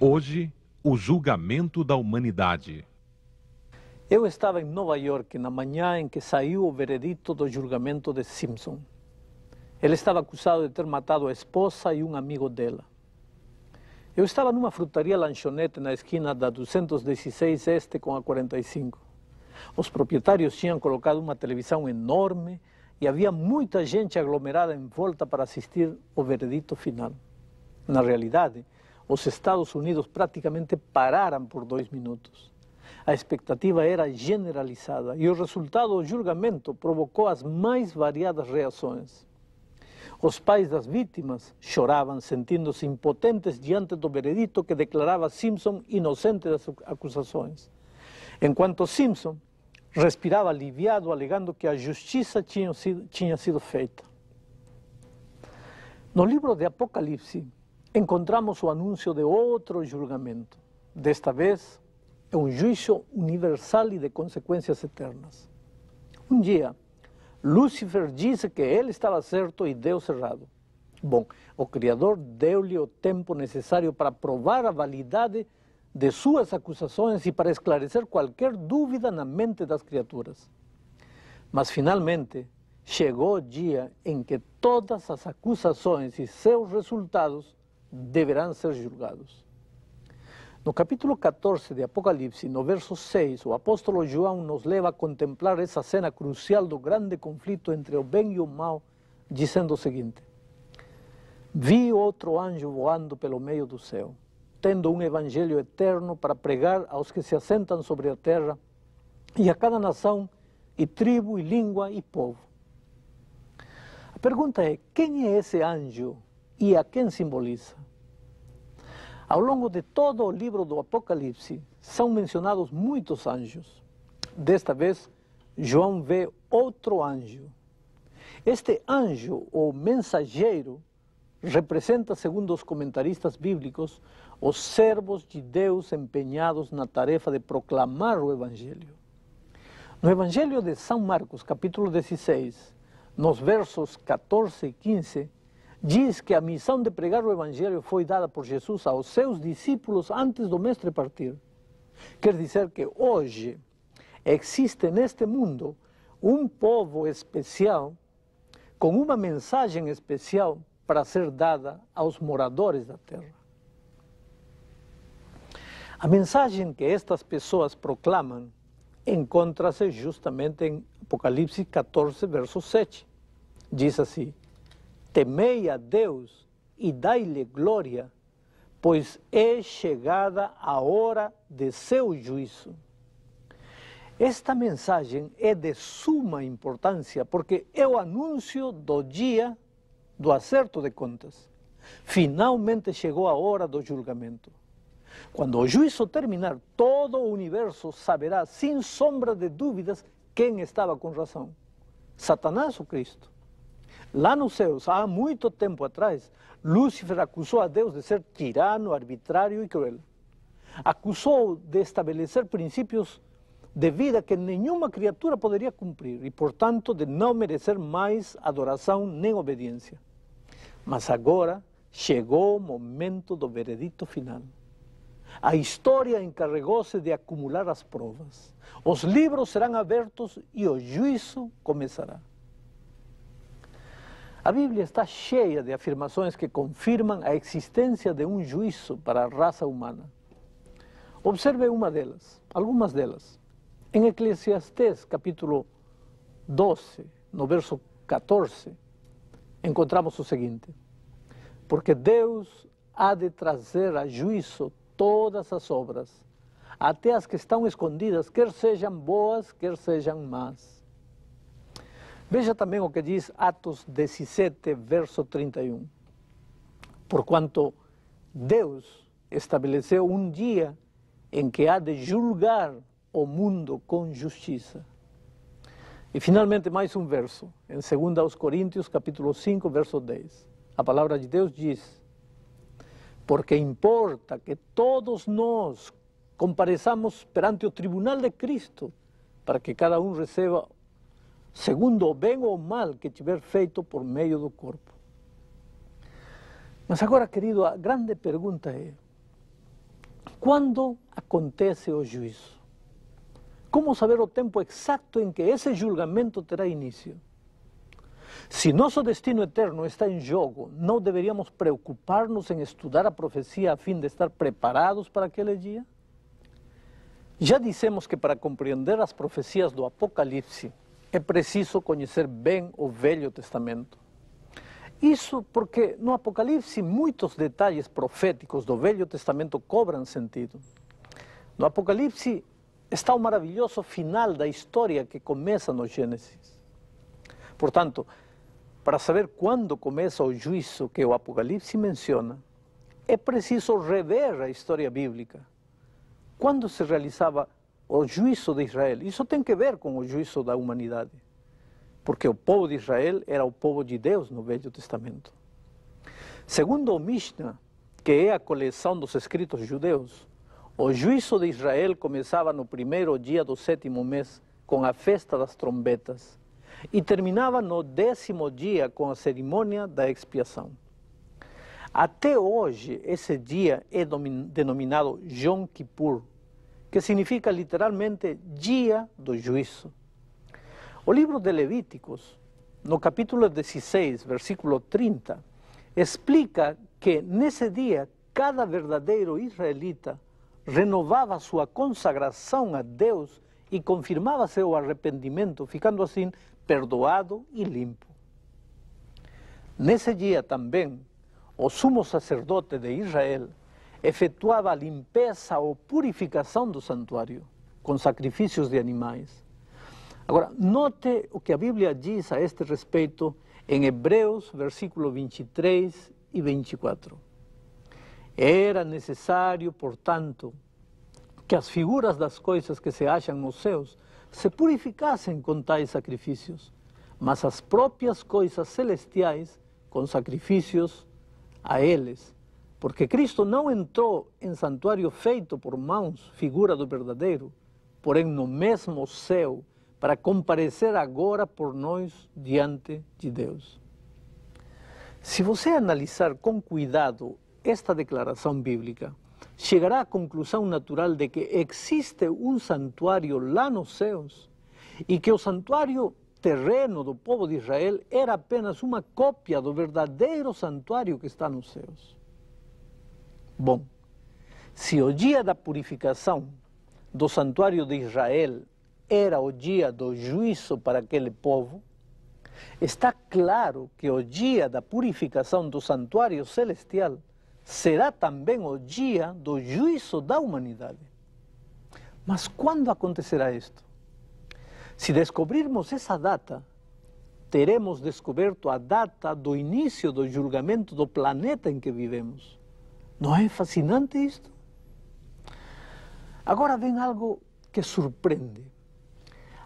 Hoje, o julgamento da humanidade. Eu estava em Nova York na manhã em que saiu o veredito do julgamento de Simpson. Ele estava acusado de ter matado a esposa e um amigo dela. Eu estava numa frutaria lanchonete na esquina da 216 Este com a 45. Os proprietários tinham colocado uma televisão enorme e havia muita gente aglomerada em volta para assistir o veredito final. Na realidade, os Estados Unidos praticamente pararam por 2 minutos. A expectativa era generalizada e o resultado do julgamento provocou as mais variadas reações. Os pais das vítimas choravam, sentindo-se impotentes diante do veredito que declarava Simpson inocente das acusações, enquanto Simpson respirava aliviado, alegando que a justiça tinha sido feita. No livro de Apocalipse, encontramos o anúncio de outro julgamento. Desta vez, é um juízo universal e de consequências eternas. Um dia, Lúcifer disse que ele estava certo e Deus errado. Bom, o Criador deu-lhe o tempo necessário para provar a validade de suas acusações e para esclarecer qualquer dúvida na mente das criaturas. Mas, finalmente, chegou o dia em que todas as acusações e seus resultados deverão ser julgados. No capítulo 14 de Apocalipse, no verso 6, o apóstolo João nos leva a contemplar essa cena crucial do grande conflito entre o bem e o mal, dizendo o seguinte: vi outro anjo voando pelo meio do céu, tendo um evangelho eterno para pregar aos que se assentam sobre a terra e a cada nação, e tribo, e língua, e povo. A pergunta é, quem é esse anjo e a quem simboliza? Ao longo de todo o livro do Apocalipse, são mencionados muitos anjos. Desta vez, João vê outro anjo. Este anjo, ou mensageiro, representa, segundo os comentaristas bíblicos, os servos de Deus empenhados na tarefa de proclamar o Evangelho. No Evangelho de São Marcos, capítulo 16, nos versos 14 e 15, diz que a missão de pregar o Evangelho foi dada por Jesus aos seus discípulos antes do Mestre partir. Quer dizer que hoje existe neste mundo um povo especial com uma mensagem especial para ser dada aos moradores da terra. A mensagem que estas pessoas proclamam encontra-se justamente em Apocalipse 14, verso 7. Diz assim: temei a Deus e dai-lhe glória, pois é chegada a hora de seu juízo. Esta mensagem é de suma importância porque é o anúncio do dia do acerto de contas. Finalmente chegou a hora do julgamento. Quando o juízo terminar, todo o universo saberá, sem sombra de dúvidas, quem estava com razão: Satanás ou Cristo. Lá nos céus, há muito tempo atrás, Lúcifer acusou a Deus de ser tirano, arbitrário e cruel. Acusou de estabelecer princípios de vida que nenhuma criatura poderia cumprir e, portanto, de não merecer mais adoração nem obediência. Mas agora chegou o momento do veredito final. A história encarregou-se de acumular as provas. Os livros serão abertos e o juízo começará. A Bíblia está cheia de afirmações que confirmam a existência de um juízo para a raça humana. Observe algumas delas. Em Eclesiastés, capítulo 12, no verso 14, encontramos o seguinte: porque Deus há de trazer a juízo todas as obras, até as que estão escondidas, quer sejam boas, quer sejam más. Veja também o que diz Atos 17, verso 31. Porquanto Deus estabeleceu um dia em que há de julgar o mundo com justiça. E finalmente mais um verso, em 2 Coríntios, capítulo 5, verso 10. A palavra de Deus diz: porque importa que todos nós compareçamos perante o tribunal de Cristo, para que cada um receba segundo o bem ou o mal que tiver feito por meio do corpo. Mas agora, querido, a grande pergunta é: quando acontece o juízo? Como saber o tempo exato em que esse julgamento terá início? Se nosso destino eterno está em jogo, não deveríamos preocupar-nos em estudar a profecia a fim de estar preparados para aquele dia? Já dissemos que para compreender as profecias do Apocalipse é preciso conhecer bem o Velho Testamento. Isso porque no Apocalipse muitos detalhes proféticos do Velho Testamento cobram sentido. No Apocalipse está o maravilhoso final da história que começa no Gênesis. Portanto, para saber quando começa o juízo que o Apocalipse menciona, é preciso rever a história bíblica. Quando se realizava o juízo de Israel? Isso tem que ver com o juízo da humanidade. Porque o povo de Israel era o povo de Deus no Velho Testamento. Segundo o Mishnah, que é a coleção dos escritos judeus, o juízo de Israel começava no primeiro dia do 7º mês, com a festa das trombetas, e terminava no 10º dia com a cerimônia da expiação. Até hoje, esse dia é denominado Yom Kippur, que significa literalmente dia do juízo. O livro de Levíticos, no capítulo 16, versículo 30, explica que nesse dia cada verdadeiro israelita renovava sua consagração a Deus e confirmava seu arrependimento, ficando assim perdoado e limpo. Nesse dia também, o sumo sacerdote de Israel efetuava a limpeza ou purificação do santuário, com sacrifícios de animais. Agora, note o que a Bíblia diz a este respeito em Hebreus, versículo 23 e 24. Era necessário, portanto, que as figuras das coisas que se acham nos céus se purificassem com tais sacrifícios, mas as próprias coisas celestiais com sacrifícios a eles, porque Cristo não entrou em santuário feito por mãos, figura do verdadeiro, porém no mesmo céu, para comparecer agora por nós diante de Deus. Se você analisar com cuidado esta declaração bíblica, chegará à conclusão natural de que existe um santuário lá nos céus e que o santuário terreno do povo de Israel era apenas uma cópia do verdadeiro santuário que está nos céus. Bom, se o dia da purificação do santuário de Israel era o dia do juízo para aquele povo, está claro que o dia da purificação do santuário celestial será também o dia do juízo da humanidade. Mas quando acontecerá isto? Se descobrirmos essa data, teremos descoberto a data do início do julgamento do planeta em que vivemos. Não é fascinante isto? Agora vem algo que surpreende.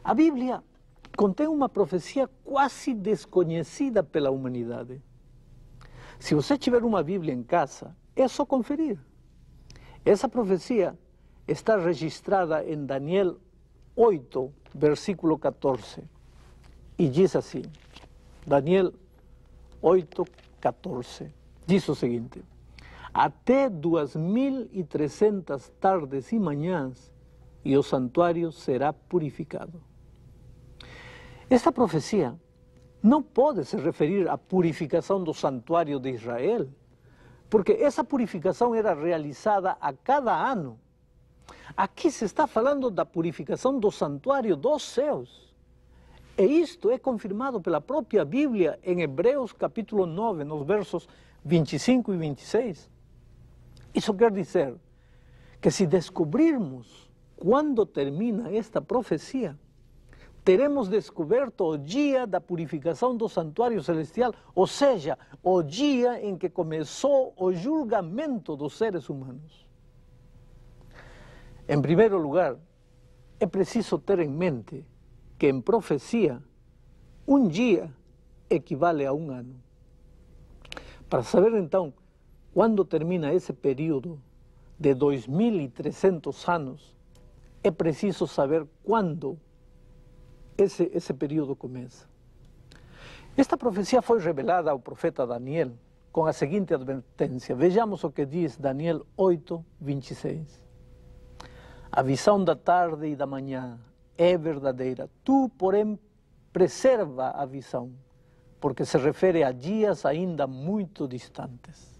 A Bíblia contém uma profecia quase desconhecida pela humanidade. Se você tiver uma Bíblia em casa, é só conferir. Essa profecia está registrada em Daniel 8, versículo 14. E diz assim, Daniel 8, 14, diz o seguinte: até 2300 tardes e manhãs, e o santuário será purificado. Esta profecia não pode se referir à purificação do santuário de Israel, porque essa purificação era realizada a cada ano. Aqui se está falando da purificação do santuário dos céus. E isto é confirmado pela própria Bíblia em Hebreus capítulo 9, nos versos 25 e 26. Isso quer dizer que se descobrirmos quando termina esta profecia, teremos descoberto o dia da purificação do santuário celestial, ou seja, o dia em que começou o julgamento dos seres humanos. Em primeiro lugar, é preciso ter em mente que em profecia, um dia equivale a um ano. Para saber então quando termina esse período de 2300 anos, é preciso saber quando esse período começa. Esta profecia foi revelada ao profeta Daniel com a seguinte advertência. Vejamos o que diz Daniel 8, 26. A visão da tarde e da manhã é verdadeira. Tu, porém, preserva a visão, porque se refere a dias ainda muito distantes.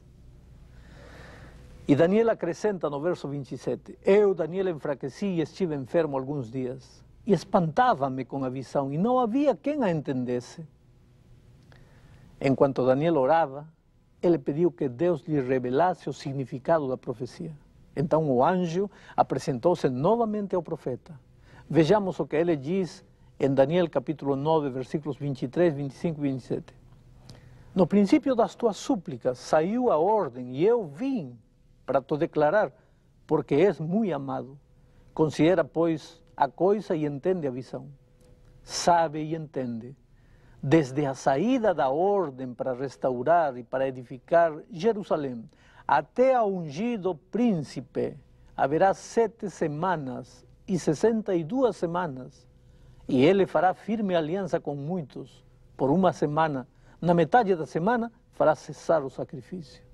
E Daniel acrescenta no verso 27, eu, Daniel, enfraqueci e estive enfermo alguns dias, e espantava-me com a visão, e não havia quem a entendesse. Enquanto Daniel orava, ele pediu que Deus lhe revelasse o significado da profecia. Então o anjo apresentou-se novamente ao profeta. Vejamos o que ele diz em Daniel capítulo 9, versículos 23, 25 e 27. No princípio das tuas súplicas saiu a ordem, e eu vim para te declarar, porque és muito amado. Considera, pois, a coisa e entende a visão. Sabe e entende. Desde a saída da ordem para restaurar e para edificar Jerusalém, até a ungido príncipe, haverá 7 semanas e 62 semanas, e ele fará firme aliança com muitos por uma semana. Na metade da semana fará cessar o sacrifício.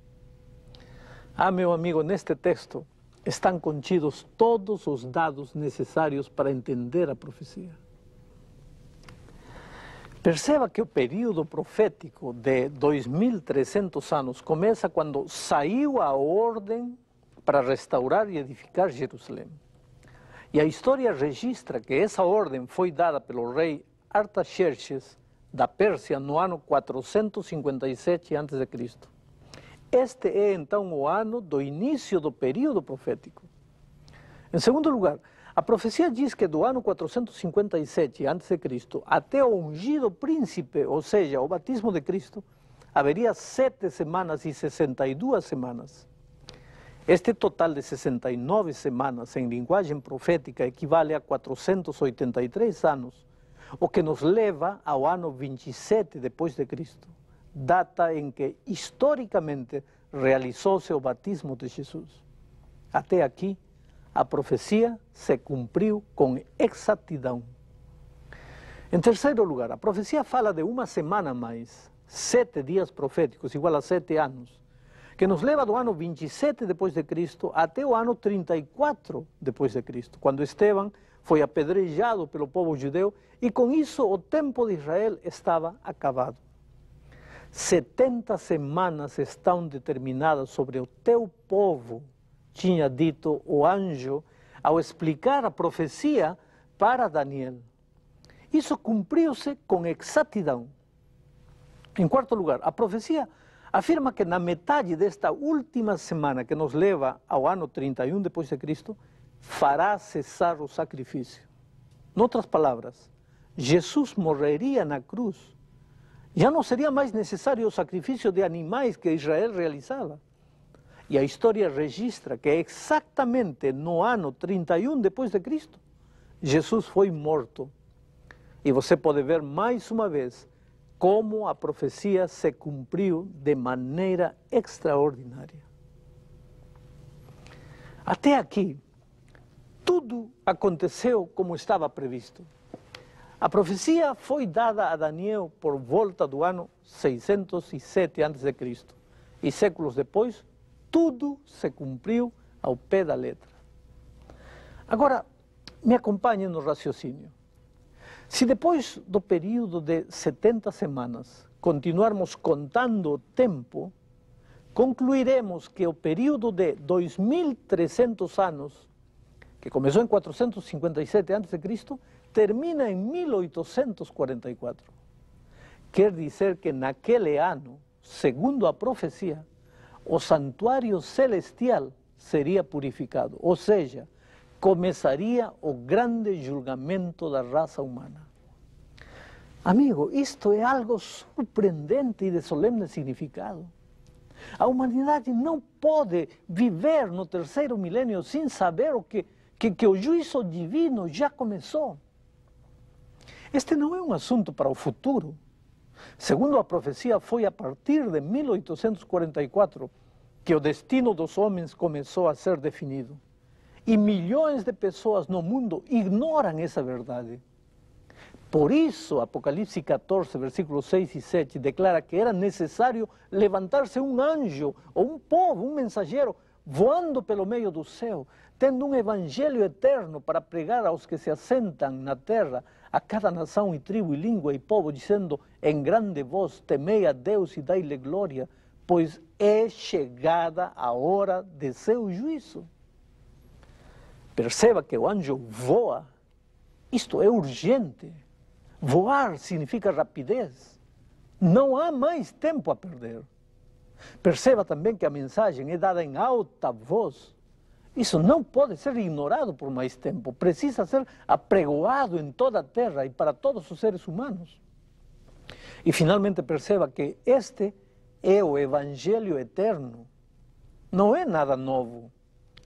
Ah, meu amigo, neste texto estão contidos todos os dados necessários para entender a profecia. Perceba que o período profético de 2300 anos começa quando saiu a ordem para restaurar e edificar Jerusalém. E a história registra que essa ordem foi dada pelo rei Artaxerxes da Pérsia no ano 457 a.C. Este é então o ano do início do período profético. Em segundo lugar, a profecia diz que do ano 457 a.C. até o ungido príncipe, ou seja, o batismo de Cristo, haveria 7 semanas e 62 semanas. Este total de 69 semanas em linguagem profética equivale a 483 anos, o que nos leva ao ano 27 depois de Cristo, data em que historicamente realizou-se o batismo de Jesus. Até aqui, a profecia se cumpriu com exatidão. Em terceiro lugar, a profecia fala de uma semana a mais, 7 dias proféticos, igual a 7 anos, que nos leva do ano 27 depois de Cristo até o ano 34 depois de Cristo, quando Estevão foi apedrejado pelo povo judeu e com isso o tempo de Israel estava acabado. 70 semanas estão determinadas sobre o teu povo, tinha dito o anjo ao explicar a profecia para Daniel. Isso cumpriu-se com exatidão. Em quarto lugar, a profecia afirma que na metade desta última semana que nos leva ao ano 31 depois de Cristo, fará cessar o sacrifício. Em outras palavras, Jesus morreria na cruz. Já não seria mais necessário o sacrifício de animais que Israel realizava. E a história registra que exatamente no ano 31 depois de Cristo, Jesus foi morto. E você pode ver mais uma vez como a profecia se cumpriu de maneira extraordinária. Até aqui, tudo aconteceu como estava previsto. A profecia foi dada a Daniel por volta do ano 607 a.C. E séculos depois, tudo se cumpriu ao pé da letra. Agora, me acompanhe no raciocínio. Se depois do período de 70 semanas continuarmos contando o tempo, concluiremos que o período de 2300 anos, que começou em 457 a.C., termina em 1844. Quer dizer que naquele ano, segundo a profecia, o santuário celestial seria purificado, ou seja, começaria o grande julgamento da raça humana. Amigo, isto é algo surpreendente e de solene significado. A humanidade não pode viver no terceiro milênio sem saber que o juízo divino já começou. Este não é um assunto para o futuro. Segundo a profecia, foi a partir de 1844 que o destino dos homens começou a ser definido. E milhões de pessoas no mundo ignoram essa verdade. Por isso, Apocalipse 14, versículos 6 e 7, declara que era necessário levantar-se um anjo ou um povo, um mensageiro, voando pelo meio do céu, tendo um evangelho eterno para pregar aos que se assentam na terra, a cada nação e tribo e língua e povo, dizendo em grande voz, temei a Deus e dai-lhe glória, pois é chegada a hora de seu juízo. Perceba que o anjo voa. Isto é urgente. Voar significa rapidez. Não há mais tempo a perder. Perceba também que a mensagem é dada em alta voz. Isso não pode ser ignorado por mais tempo. Precisa ser apregoado em toda a terra e para todos os seres humanos. E finalmente perceba que este é o Evangelho eterno. Não é nada novo.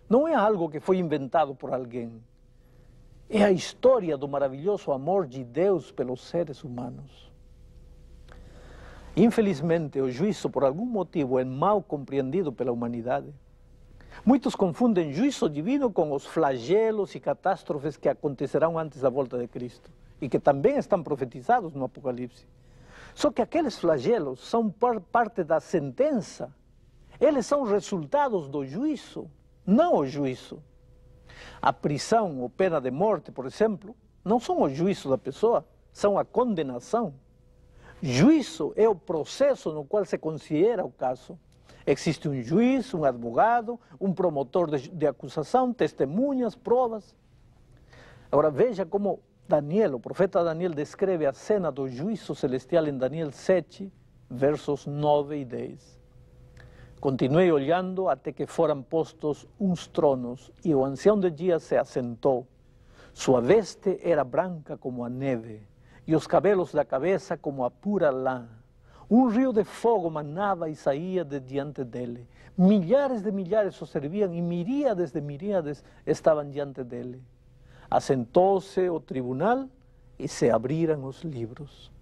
Não é algo que foi inventado por alguém. É a história do maravilhoso amor de Deus pelos seres humanos. Infelizmente, o juízo, por algum motivo, é mal compreendido pela humanidade. Muitos confundem juízo divino com os flagelos e catástrofes que acontecerão antes da volta de Cristo e que também estão profetizados no Apocalipse. Só que aqueles flagelos são parte da sentença. Eles são resultados do juízo, não o juízo. A prisão ou pena de morte, por exemplo, não são o juízo da pessoa, são a condenação. Juízo é o processo no qual se considera o caso. Existe um juiz, um advogado, um promotor de acusação, testemunhas, provas. Agora veja como Daniel, o profeta Daniel, descreve a cena do juízo celestial em Daniel 7, versos 9 e 10. Continuei olhando até que foram postos uns tronos, e o ancião de dias se assentou. Sua veste era branca como a neve, e os cabelos da cabeça como a pura lã. Um rio de fogo manava e saía de diante dele. Milhares de milhares o serviam, e miríades de miríades estavam diante dele. Assentou-se o tribunal e se abriram os livros.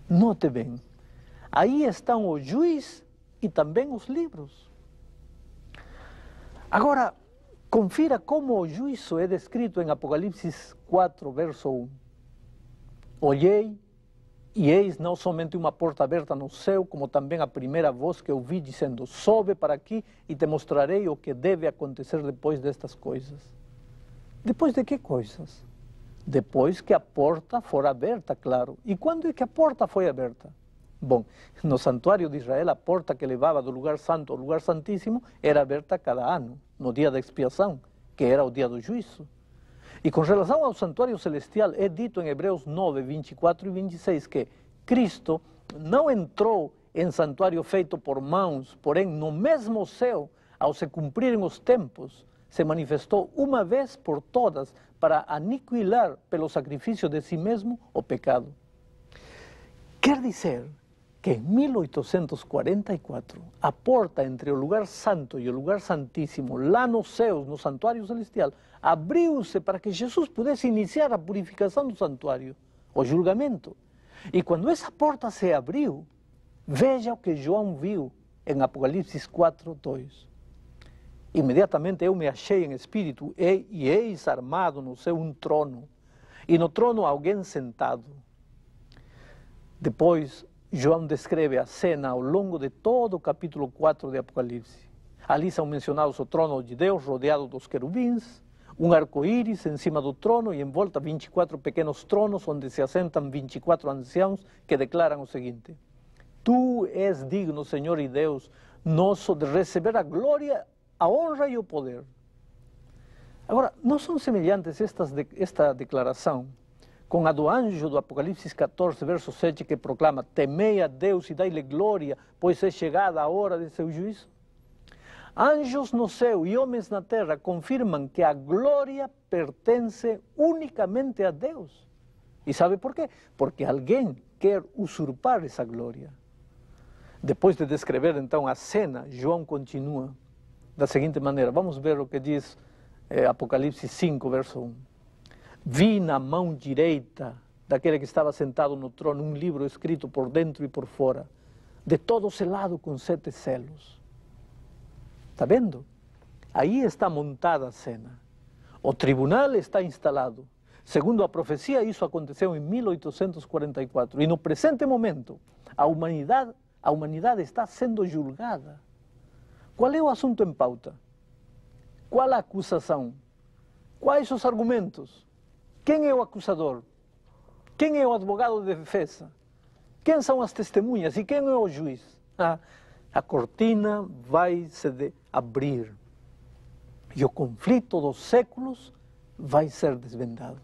Note bem, aí estão o juiz e também os livros. Agora, confira como o juízo é descrito em Apocalipse 4, verso 1. Olhei, e eis não somente uma porta aberta no céu, como também a primeira voz que ouvi dizendo, sobe para aqui e te mostrarei o que deve acontecer depois destas coisas. Depois de que coisas? Depois que a porta for aberta, claro. E quando é que a porta foi aberta? Bom, no santuário de Israel, a porta que levava do lugar santo ao lugar santíssimo era aberta cada ano, no dia da expiação, que era o dia do juízo. E com relação ao santuário celestial, é dito em Hebreus 9, 24 e 26 que Cristo não entrou em santuário feito por mãos, porém no mesmo céu, ao se cumprirem os tempos, se manifestou uma vez por todas para aniquilar pelo sacrifício de si mesmo o pecado. Quer dizer que em 1844, a porta entre o lugar santo e o lugar santíssimo, lá nos céus, no santuário celestial, abriu-se para que Jesus pudesse iniciar a purificação do santuário, o julgamento. E quando essa porta se abriu, veja o que João viu em Apocalipse 4, 2. Imediatamente eu me achei em espírito, e eis armado no céu um trono, e no trono alguém sentado. Depois, João descreve a cena ao longo de todo o capítulo 4 de Apocalipse. Ali são mencionados o trono de Deus, rodeado dos querubins, um arco-íris em cima do trono e em volta 24 pequenos tronos, onde se assentam 24 anciãos que declaram o seguinte: Tu és digno, Senhor e Deus nosso, de receber a glória, a honra e o poder. Agora, não são semelhantes esta declaração com a do anjo do Apocalipse 14, verso 7, que proclama, temei a Deus e dai-lhe glória, pois é chegada a hora de seu juízo? Anjos no céu e homens na terra confirmam que a glória pertence unicamente a Deus. E sabe por quê? Porque alguém quer usurpar essa glória. Depois de descrever então a cena, João continua da seguinte maneira. Vamos ver o que diz Apocalipse 5, verso 1. Vi na mão direita daquele que estava sentado no trono um livro escrito por dentro e por fora, de todo selado com 7 selos. Está vendo? Aí está montada a cena. O tribunal está instalado. Segundo a profecia, isso aconteceu em 1844. E no presente momento, a humanidade está sendo julgada. Qual é o assunto em pauta? Qual a acusação? Quais os argumentos? Quem é o acusador? Quem é o advogado de defesa? Quem são as testemunhas e quem é o juiz? A cortina vai se abrir e o conflito dos séculos vai ser desvendado.